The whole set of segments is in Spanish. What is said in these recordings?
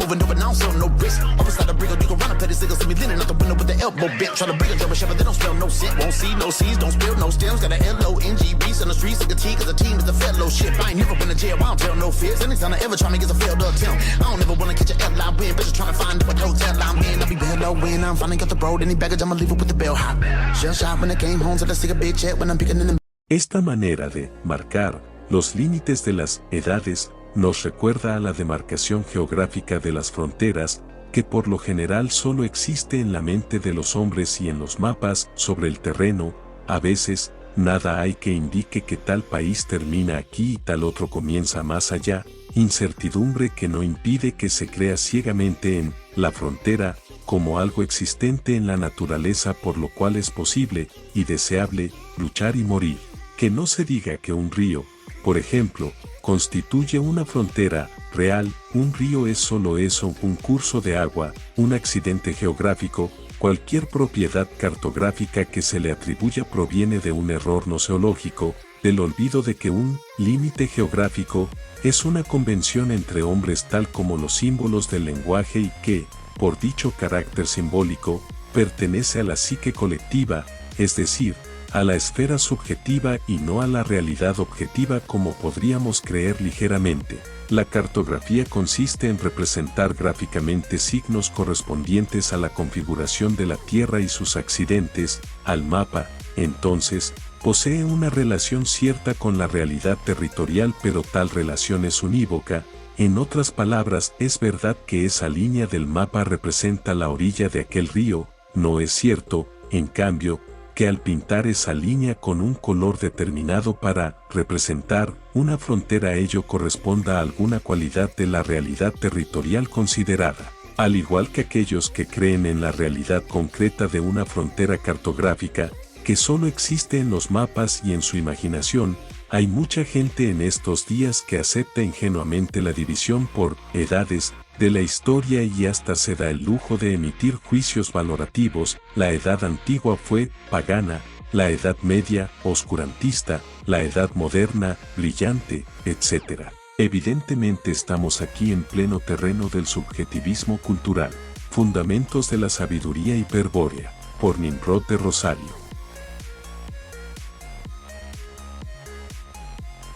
moving over now, so no risk. Almost like a brigo, you can run up at this nigga, see me leaning out the window with the elbow bent. Try to bring a German shepherd, they don't smell no scent. Won't see no seeds, don't spill no stems. Got a L-O-N-G-B, on the streets, like a T, cause the team is a fellowship. I ain't never been to jail, I don't tell no fears. Anytime I ever try me, it's a failed attempt. I don't ever wanna catch a L-line win, bitches trying to find what hotel I'm in. I'll be better when I'm finally got the road, any baggage, I'ma leave it with the bell hot. Shell shot when I came home, so let's take a big check when I'm picking in the... Esta manera de marcar los límites de las edades nos recuerda a la demarcación geográfica de las fronteras, que por lo general solo existe en la mente de los hombres y en los mapas sobre el terreno. A veces, nada hay que indique que tal país termina aquí y tal otro comienza más allá, incertidumbre que no impide que se crea ciegamente en la frontera como algo existente en la naturaleza, por lo cual es posible y deseable luchar y morir. Que no se diga que un río, por ejemplo, constituye una frontera real. Un río es solo eso, un curso de agua, un accidente geográfico. Cualquier propiedad cartográfica que se le atribuya proviene de un error noseológico, del olvido de que un límite geográfico es una convención entre hombres tal como los símbolos del lenguaje y que, por dicho carácter simbólico, pertenece a la psique colectiva, es decir, a la esfera subjetiva y no a la realidad objetiva como podríamos creer ligeramente. La cartografía consiste en representar gráficamente signos correspondientes a la configuración de la Tierra y sus accidentes. Al mapa, entonces, posee una relación cierta con la realidad territorial, pero tal relación es unívoca. En otras palabras, es verdad que esa línea del mapa representa la orilla de aquel río. No es cierto, en cambio, que al pintar esa línea con un color determinado para representar una frontera ello corresponda a alguna cualidad de la realidad territorial considerada. Al igual que aquellos que creen en la realidad concreta de una frontera cartográfica, que solo existe en los mapas y en su imaginación, hay mucha gente en estos días que acepta ingenuamente la división por edades de la historia y hasta se da el lujo de emitir juicios valorativos. La edad antigua fue pagana, la edad media oscurantista, la edad moderna brillante, etc. Evidentemente estamos aquí en pleno terreno del subjetivismo cultural. Fundamentos de la sabiduría hiperbórea, por Nimrod de Rosario.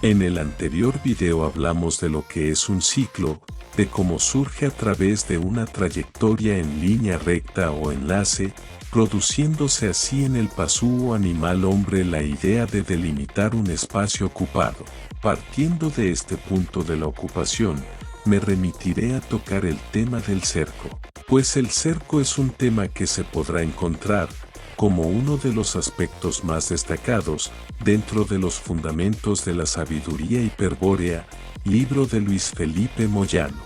En el anterior video hablamos de lo que es un ciclo, de cómo surge a través de una trayectoria en línea recta o enlace, produciéndose así en el pasú o animal hombre la idea de delimitar un espacio ocupado. Partiendo de este punto de la ocupación, me remitiré a tocar el tema del cerco, pues el cerco es un tema que se podrá encontrar como uno de los aspectos más destacados dentro de los fundamentos de la sabiduría hiperbórea, libro de Luis Felipe Moyano.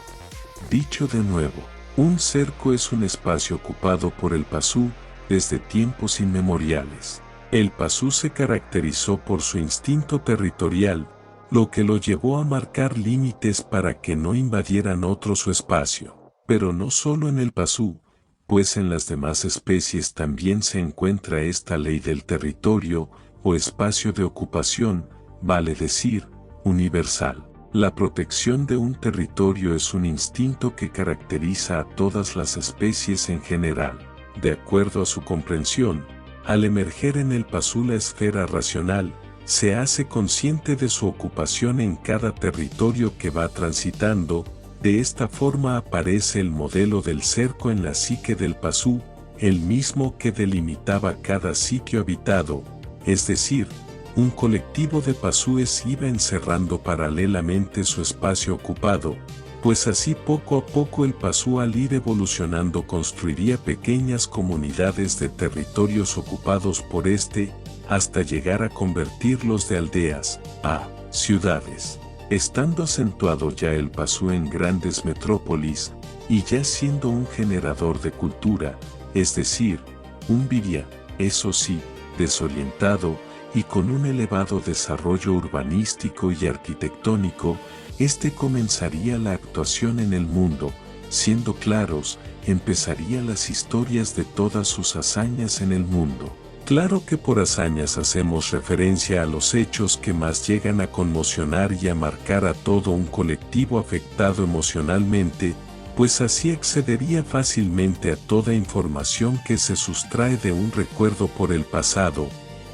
Dicho de nuevo, un cerco es un espacio ocupado por el pasú desde tiempos inmemoriales. El pasú se caracterizó por su instinto territorial, lo que lo llevó a marcar límites para que no invadieran otros su espacio. Pero no solo en el pasú, pues en las demás especies también se encuentra esta ley del territorio o espacio de ocupación, vale decir, universal. La protección de un territorio es un instinto que caracteriza a todas las especies en general. De acuerdo a su comprensión, al emerger en el pasú la esfera racional, se hace consciente de su ocupación en cada territorio que va transitando. De esta forma aparece el modelo del cerco en la psique del pasú, el mismo que delimitaba cada sitio habitado, es decir, un colectivo de pasúes iba encerrando paralelamente su espacio ocupado, pues así poco a poco el pasú al ir evolucionando construiría pequeñas comunidades de territorios ocupados por este, hasta llegar a convertirlos de aldeas a ciudades. Estando acentuado ya el pasú en grandes metrópolis, y ya siendo un generador de cultura, es decir, un viría, eso sí, desorientado, y con un elevado desarrollo urbanístico y arquitectónico, este comenzaría la actuación en el mundo. Siendo claros, empezaría las historias de todas sus hazañas en el mundo. Claro que por hazañas hacemos referencia a los hechos que más llegan a conmocionar y a marcar a todo un colectivo afectado emocionalmente pues así accedería fácilmente a toda información que se sustrae de un recuerdo por el pasado,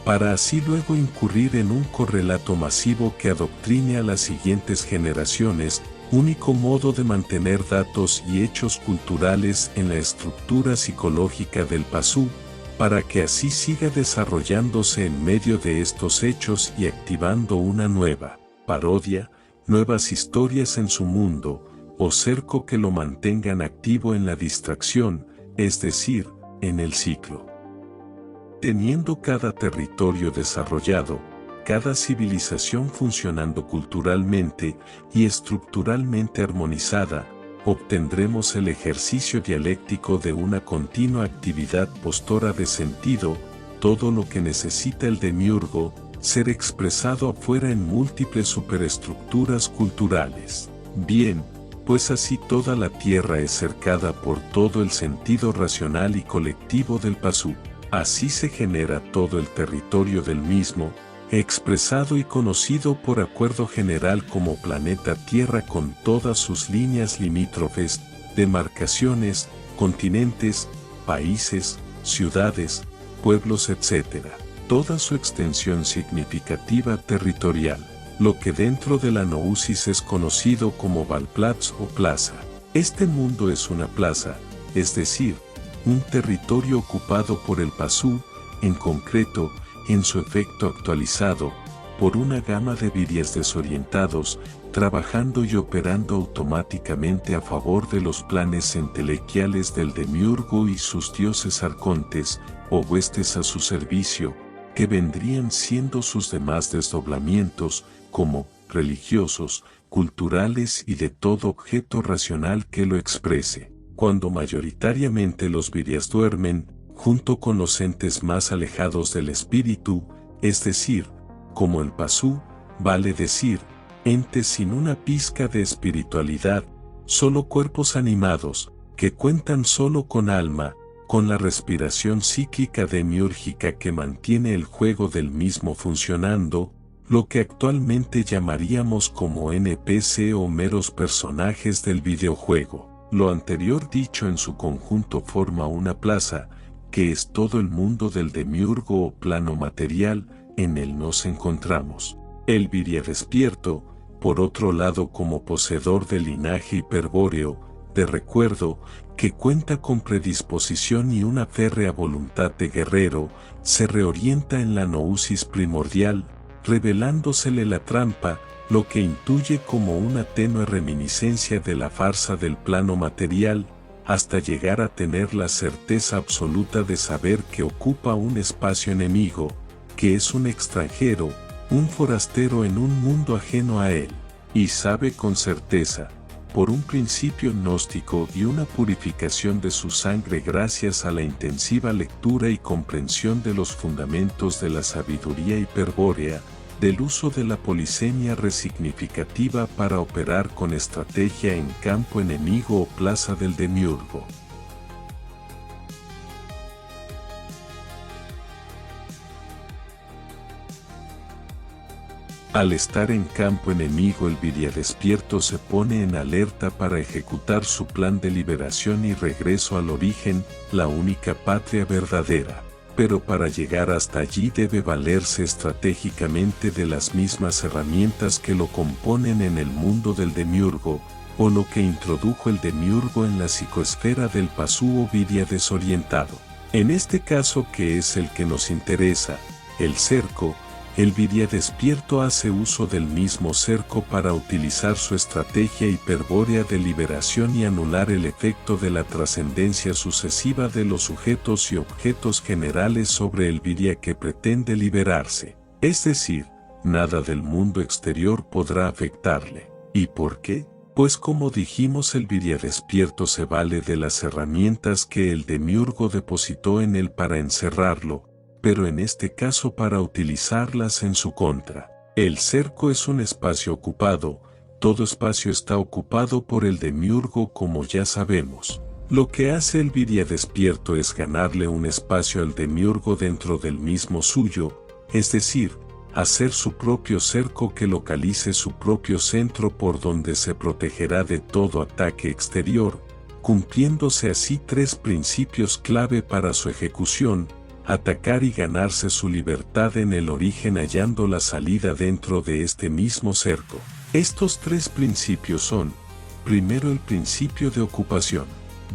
para así luego incurrir en un correlato masivo que adoctrine a las siguientes generaciones, único modo de mantener datos y hechos culturales en la estructura psicológica del pasú, para que así siga desarrollándose en medio de estos hechos y activando una nueva parodia, nuevas historias en su mundo, o cerco que lo mantengan activo en la distracción, es decir, en el ciclo. Teniendo cada territorio desarrollado, cada civilización funcionando culturalmente y estructuralmente armonizada, obtendremos el ejercicio dialéctico de una continua actividad postora de sentido, todo lo que necesita el demiurgo, ser expresado afuera en múltiples superestructuras culturales. Bien, pues así toda la Tierra es cercada por todo el sentido racional y colectivo del pasú. Así se genera todo el territorio del mismo, expresado y conocido por acuerdo general como planeta Tierra con todas sus líneas limítrofes, demarcaciones, continentes, países, ciudades, pueblos, etc. Toda su extensión significativa territorial, lo que dentro de la Nousis es conocido como Valplatz o plaza. Este mundo es una plaza, es decir, un territorio ocupado por el pasú, en concreto, en su efecto actualizado, por una gama de virias desorientados, trabajando y operando automáticamente a favor de los planes entelequiales del demiurgo y sus dioses arcontes, o huestes a su servicio, que vendrían siendo sus demás desdoblamientos, como religiosos, culturales y de todo objeto racional que lo exprese. Cuando mayoritariamente los virias duermen, junto con los entes más alejados del espíritu, es decir, como el pasú, vale decir, entes sin una pizca de espiritualidad, solo cuerpos animados, que cuentan solo con alma, con la respiración psíquica demiúrgica que mantiene el juego del mismo funcionando, lo que actualmente llamaríamos como NPC o meros personajes del videojuego. Lo anterior dicho en su conjunto forma una plaza, que es todo el mundo del demiurgo o plano material, en él nos encontramos. El viria despierto, por otro lado como poseedor de linaje hiperbóreo, de recuerdo, que cuenta con predisposición y una férrea voluntad de guerrero, se reorienta en la Nousis primordial, revelándosele la trampa, lo que intuye como una tenue reminiscencia de la farsa del plano material, hasta llegar a tener la certeza absoluta de saber que ocupa un espacio enemigo, que es un extranjero, un forastero en un mundo ajeno a él, y sabe con certeza, por un principio gnóstico y una purificación de su sangre gracias a la intensiva lectura y comprensión de los fundamentos de la sabiduría hiperbórea, del uso de la polisemia resignificativa para operar con estrategia en campo enemigo o plaza del demiurgo. Al estar en campo enemigo, el viria despierto se pone en alerta para ejecutar su plan de liberación y regreso al origen, la única patria verdadera. Pero para llegar hasta allí debe valerse estratégicamente de las mismas herramientas que lo componen en el mundo del demiurgo, o lo que introdujo el demiurgo en la psicoesfera del pasú o viria desorientado. En este caso, que es el que nos interesa, el cerco, el viria despierto hace uso del mismo cerco para utilizar su estrategia hiperbórea de liberación y anular el efecto de la trascendencia sucesiva de los sujetos y objetos generales sobre el viria que pretende liberarse. Es decir, nada del mundo exterior podrá afectarle. ¿Y por qué? Pues como dijimos, el viria despierto se vale de las herramientas que el demiurgo depositó en él para encerrarlo, pero en este caso para utilizarlas en su contra. El cerco es un espacio ocupado, todo espacio está ocupado por el demiurgo como ya sabemos. Lo que hace el viria despierto es ganarle un espacio al demiurgo dentro del mismo suyo, es decir, hacer su propio cerco que localice su propio centro por donde se protegerá de todo ataque exterior, cumpliéndose así tres principios clave para su ejecución: atacar y ganarse su libertad en el origen hallando la salida dentro de este mismo cerco. Estos tres principios son: primero, el principio de ocupación.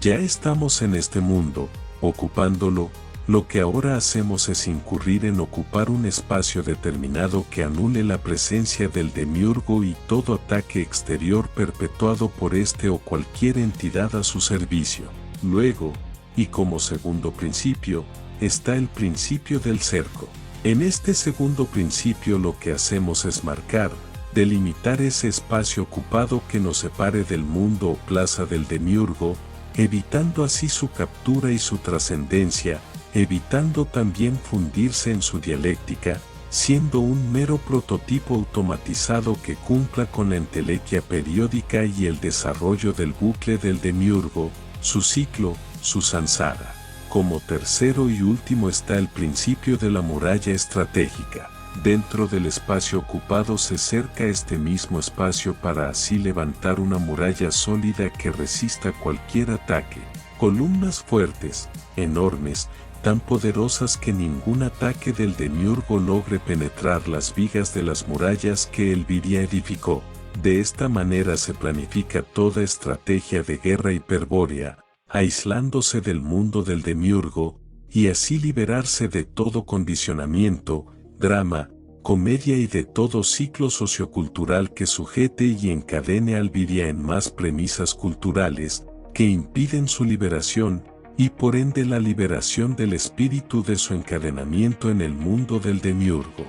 Ya estamos en este mundo, ocupándolo. Lo que ahora hacemos es incurrir en ocupar un espacio determinado que anule la presencia del demiurgo y todo ataque exterior perpetuado por este o cualquier entidad a su servicio. Luego, y como segundo principio, está el principio del cerco. En este segundo principio lo que hacemos es marcar, delimitar ese espacio ocupado que nos separe del mundo o plaza del demiurgo, evitando así su captura y su trascendencia, evitando también fundirse en su dialéctica, siendo un mero prototipo automatizado que cumpla con la entelequia periódica y el desarrollo del bucle del demiurgo, su ciclo, su samsara. Como tercero y último está el principio de la muralla estratégica. Dentro del espacio ocupado se cerca este mismo espacio para así levantar una muralla sólida que resista cualquier ataque. Columnas fuertes, enormes, tan poderosas que ningún ataque del demiurgo logre penetrar las vigas de las murallas que Elviria edificó. De esta manera se planifica toda estrategia de guerra hiperbórea, aislándose del mundo del demiurgo, y así liberarse de todo condicionamiento, drama, comedia y de todo ciclo sociocultural que sujete y encadene a Elviria en más premisas culturales, que impiden su liberación, y por ende la liberación del espíritu de su encadenamiento en el mundo del demiurgo.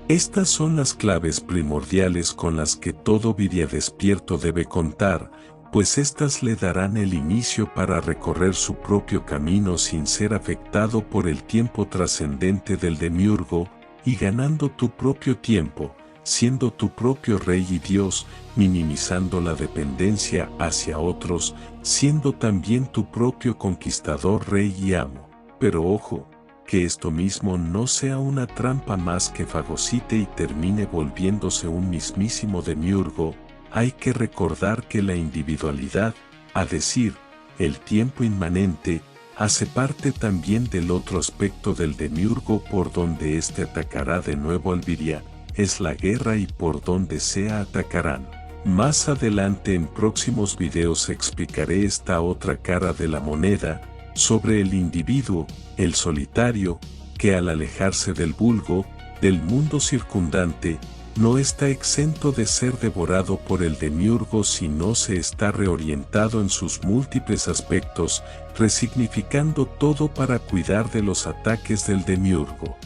Estas son las claves primordiales con las que todo Viria despierto debe contar, pues éstas le darán el inicio para recorrer su propio camino sin ser afectado por el tiempo trascendente del demiurgo, y ganando tu propio tiempo, siendo tu propio rey y Dios, minimizando la dependencia hacia otros, siendo también tu propio conquistador, rey y amo. Pero ojo, que esto mismo no sea una trampa más que fagocite y termine volviéndose un mismísimo demiurgo. Hay que recordar que la individualidad, a decir, el tiempo inmanente, hace parte también del otro aspecto del demiurgo por donde éste atacará de nuevo al Viria, es la guerra y por donde sea atacarán. Más adelante en próximos videos explicaré esta otra cara de la moneda, sobre el individuo, el solitario, que al alejarse del vulgo, del mundo circundante, no está exento de ser devorado por el demiurgo si no se está reorientado en sus múltiples aspectos, resignificando todo para cuidar de los ataques del demiurgo.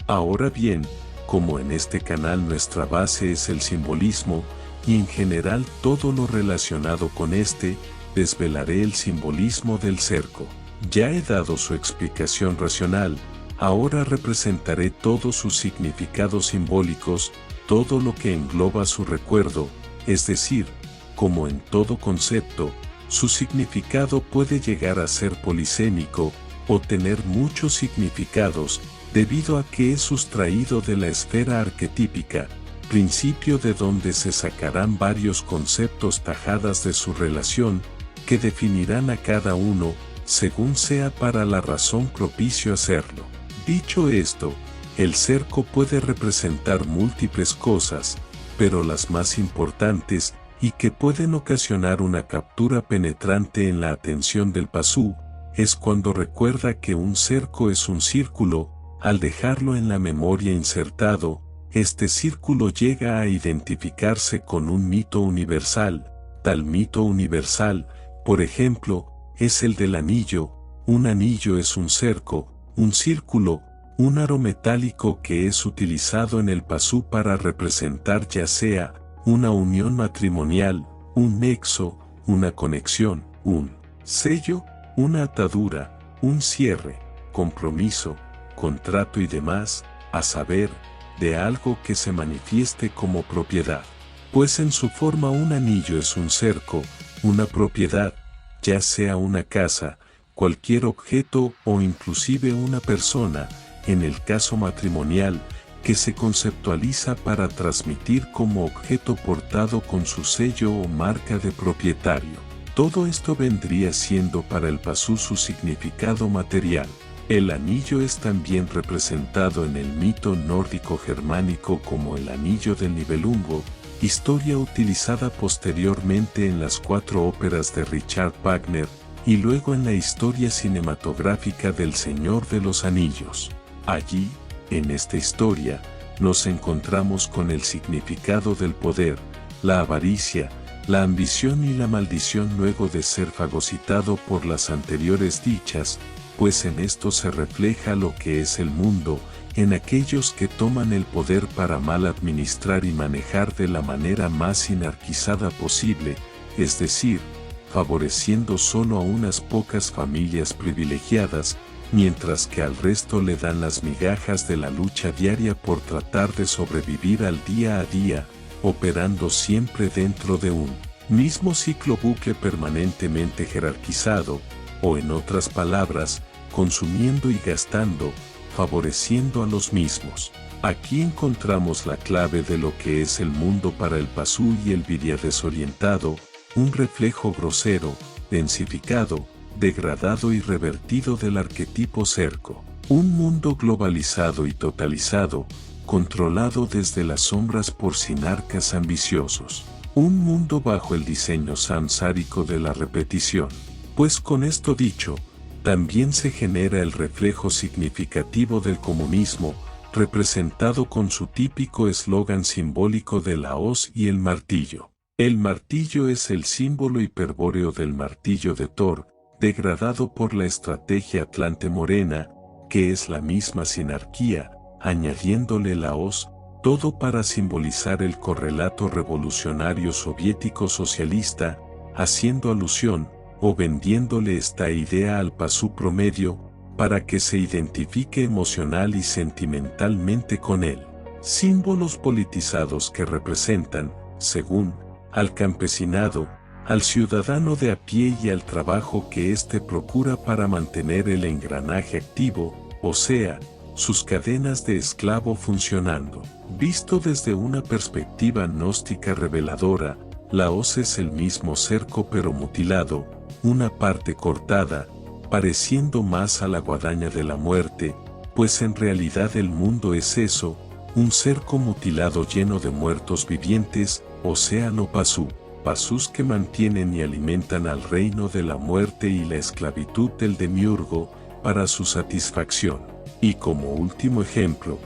Ahora bien, como en este canal nuestra base es el simbolismo, y en general todo lo relacionado con este, desvelaré el simbolismo del cerco. Ya he dado su explicación racional, ahora representaré todos sus significados simbólicos, todo lo que engloba su recuerdo, es decir, como en todo concepto, su significado puede llegar a ser polisémico, o tener muchos significados, debido a que es sustraído de la esfera arquetípica, principio de donde se sacarán varios conceptos tajadas de su relación, que definirán a cada uno, según sea para la razón propicio hacerlo. Dicho esto, el cerco puede representar múltiples cosas, pero las más importantes, y que pueden ocasionar una captura penetrante en la atención del pasú, es cuando recuerda que un cerco es un círculo. Al dejarlo en la memoria insertado, este círculo llega a identificarse con un mito universal. Tal mito universal, por ejemplo, es el del anillo. Un anillo es un cerco, un círculo, un aro metálico que es utilizado en el pasú para representar ya sea una unión matrimonial, un nexo, una conexión, un sello, una atadura, un cierre, compromiso, contrato y demás, a saber, de algo que se manifieste como propiedad. Pues en su forma un anillo es un cerco, una propiedad, ya sea una casa, cualquier objeto o inclusive una persona. En el caso matrimonial, que se conceptualiza para transmitir como objeto portado con su sello o marca de propietario. Todo esto vendría siendo para el pasú su significado material. El anillo es también representado en el mito nórdico germánico como el anillo del Nibelungo, historia utilizada posteriormente en las 4 óperas de Richard Wagner y luego en la historia cinematográfica del Señor de los Anillos. Allí, en esta historia, nos encontramos con el significado del poder, la avaricia, la ambición y la maldición luego de ser fagocitado por las anteriores dichas, pues en esto se refleja lo que es el mundo, en aquellos que toman el poder para mal administrar y manejar de la manera más anarquizada posible, es decir, favoreciendo solo a unas pocas familias privilegiadas, mientras que al resto le dan las migajas de la lucha diaria por tratar de sobrevivir al día a día, operando siempre dentro de un mismo ciclo bucle permanentemente jerarquizado, o en otras palabras, consumiendo y gastando, favoreciendo a los mismos. Aquí encontramos la clave de lo que es el mundo para el pasú y el viria desorientado, un reflejo grosero, densificado, degradado y revertido del arquetipo cerco. Un mundo globalizado y totalizado, controlado desde las sombras por sinarcas ambiciosos. Un mundo bajo el diseño samsárico de la repetición. Pues con esto dicho, también se genera el reflejo significativo del comunismo, representado con su típico eslogan simbólico de la hoz y el martillo. El martillo es el símbolo hiperbóreo del martillo de Thor, degradado por la estrategia Atlante Morena, que es la misma sinarquía, añadiéndole la hoz, todo para simbolizar el correlato revolucionario soviético socialista, haciendo alusión, o vendiéndole esta idea al pasú promedio, para que se identifique emocional y sentimentalmente con él. Símbolos politizados que representan, según, al campesinado, al ciudadano de a pie y al trabajo que éste procura para mantener el engranaje activo, o sea, sus cadenas de esclavo funcionando. Visto desde una perspectiva gnóstica reveladora, la hoz es el mismo cerco pero mutilado, una parte cortada, pareciendo más a la guadaña de la muerte, pues en realidad el mundo es eso, un cerco mutilado lleno de muertos vivientes, o sea no pasú, pasús que mantienen y alimentan al reino de la muerte y la esclavitud del demiurgo, para su satisfacción. Y como último ejemplo,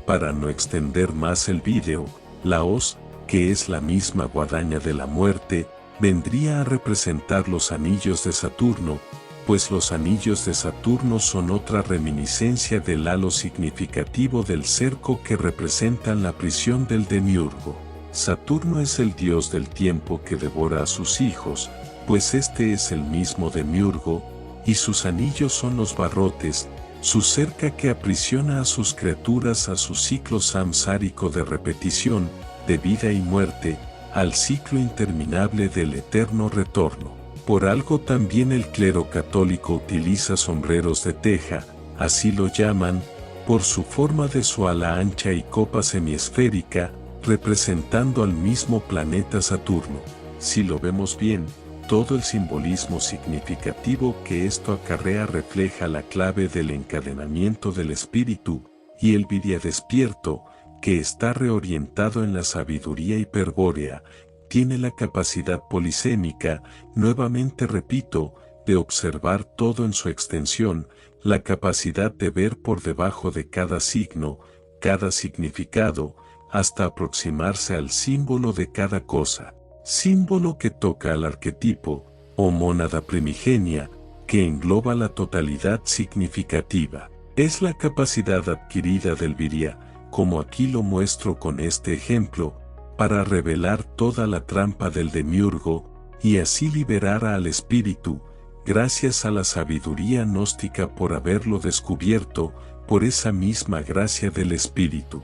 para no extender más el vídeo, la hoz, que es la misma guadaña de la muerte, vendría a representar los anillos de Saturno, pues los anillos de Saturno son otra reminiscencia del halo significativo del cerco que representan la prisión del demiurgo. Saturno es el dios del tiempo que devora a sus hijos, pues este es el mismo demiurgo, y sus anillos son los barrotes, su cerca que aprisiona a sus criaturas a su ciclo samsárico de repetición, de vida y muerte, al ciclo interminable del eterno retorno. Por algo también el clero católico utiliza sombreros de teja, así lo llaman, por su forma de su ala ancha y copa semiesférica, representando al mismo planeta Saturno. Si lo vemos bien, todo el simbolismo significativo que esto acarrea refleja la clave del encadenamiento del espíritu, y el viria despierto, que está reorientado en la sabiduría hiperbórea, tiene la capacidad polisémica, nuevamente repito, de observar todo en su extensión, la capacidad de ver por debajo de cada signo, cada significado, hasta aproximarse al símbolo de cada cosa. Símbolo que toca al arquetipo, o mónada primigenia, que engloba la totalidad significativa. Es la capacidad adquirida del viria, como aquí lo muestro con este ejemplo, para revelar toda la trampa del demiurgo, y así liberar al espíritu, gracias a la sabiduría gnóstica por haberlo descubierto, por esa misma gracia del espíritu.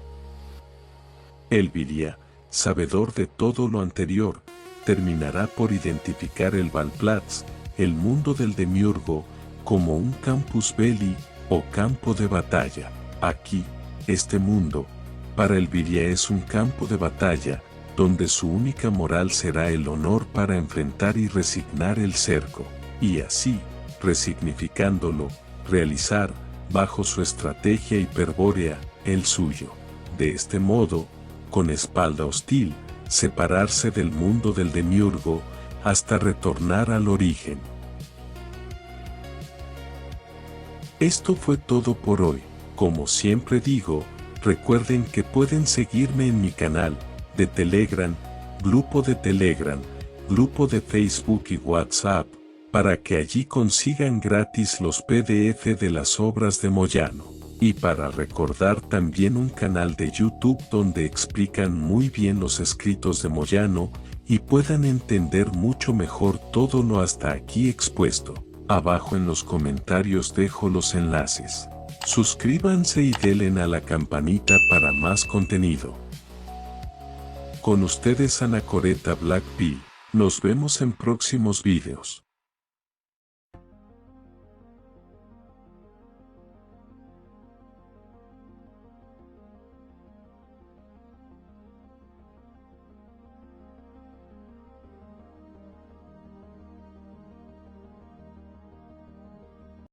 El viria, sabedor de todo lo anterior, terminará por identificar el Valplatz, el mundo del demiurgo, como un campus belli, o campo de batalla. Aquí, este mundo, Para Elviria es un campo de batalla, donde su única moral será el honor para enfrentar y resignar el cerco, y así, resignificándolo, realizar, bajo su estrategia hiperbórea, el suyo. De este modo, con espalda hostil, separarse del mundo del demiurgo, hasta retornar al origen. Esto fue todo por hoy. Como siempre digo, recuerden que pueden seguirme en mi canal de Telegram, grupo de Telegram, grupo de Facebook y WhatsApp, para que allí consigan gratis los PDF de las obras de Moyano. Y para recordar también un canal de YouTube donde explican muy bien los escritos de Moyano y puedan entender mucho mejor todo lo hasta aquí expuesto. Abajo en los comentarios dejo los enlaces. Suscríbanse y denle a la campanita para más contenido. Con ustedes Anacoreta Black Pill. Nos vemos en próximos videos.